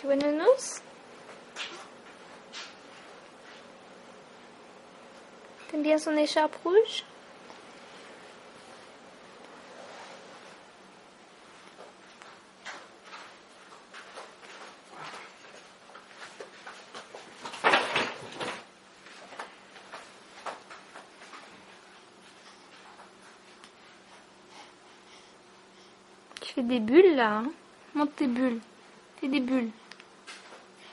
Tu vois Nounours? T'aimes bien son écharpe rouge? Tu fais des bulles là, hein? Monte tes bulles. Fais des bulles.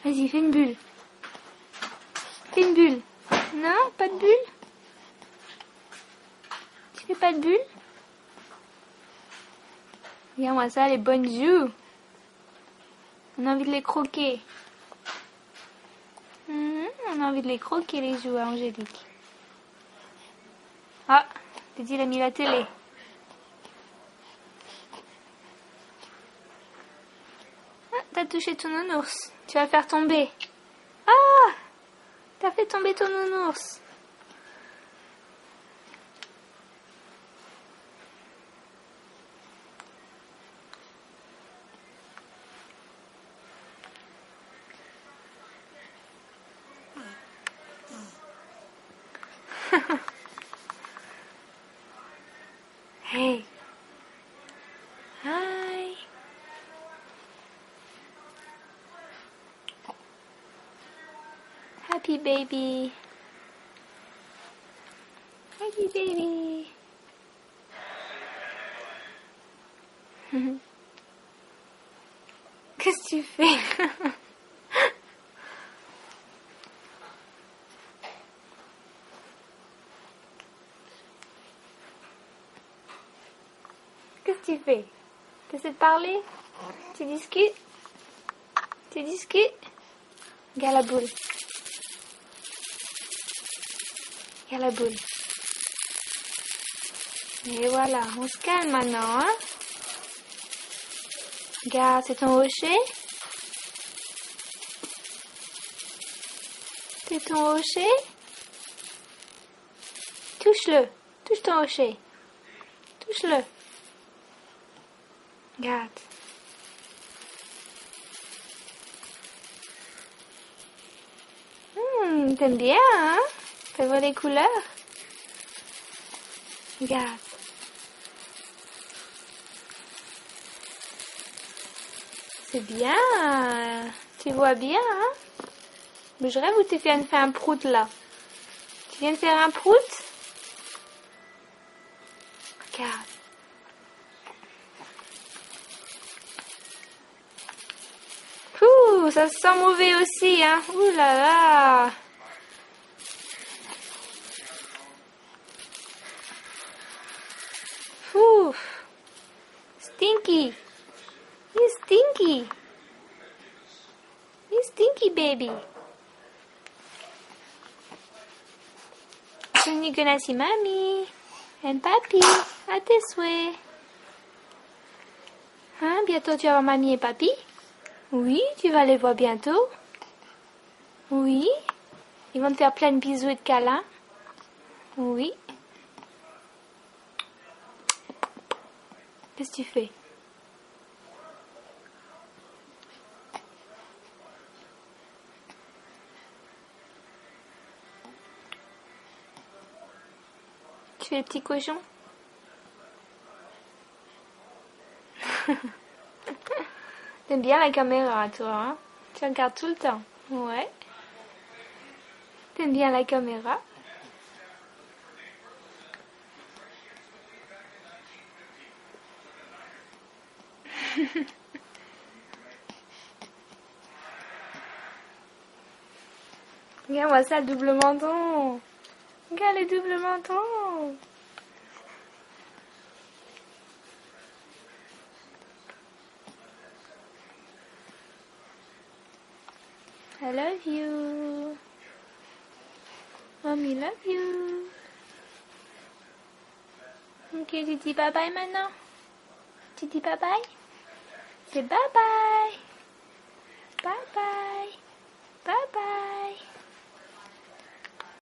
Vas-y, fais une bulle. Fais une bulle. Non, pas de bulle? Tu fais pas de bulle? Regarde-moi ça, les bonnes joues. On a envie de les croquer. On a envie de les croquer, les joues à Angélique. Ah, Teddy, il a mis la télé. Ah, t'as touché ton nounours. Tu vas le faire tomber. Ah, t'as fait tomber ton nounours. Hey. Hi. Happy baby. Happy baby. Qu'est-ce que tu fais? Qu'est-ce que tu fais? Tu essaies de parler? Tu discutes? Tu discutes? Regarde la boule. Regarde la boule. Et voilà, on se calme maintenant, hein? Regarde, c'est ton rocher? C'est ton rocher? Touche-le. Touche ton rocher. Touche-le. Regarde. T'aimes bien, hein? Fais voir les couleurs. Regarde. C'est bien. Tu vois bien, hein? Mais je rêve où tu viens de faire un prout, là. Tu viens de faire un prout? Regarde. Ouh, ça sent mauvais aussi, hein? Ouh là là. Ouh. Stinky. You stinky. You stinky baby. Soon you're gonna see mommy and papi à tes souhaits. Hein, bientôt tu vas voir mamie et papi? Oui, tu vas les voir bientôt. Oui. Ils vont te faire plein de bisous et de câlins. Oui. Qu'est-ce que tu fais? Tu fais le petit cochon? T'aimes bien la caméra, toi, hein? Tu regardes tout le temps. Ouais. T'aimes bien la caméra? Regarde-moi ça, le double menton. Regarde les doubles mentons. I love you. Mommy love you. Ok, tu dis bye bye maintenant. Tu dis bye bye. C'est bye bye. Bye bye. Bye bye.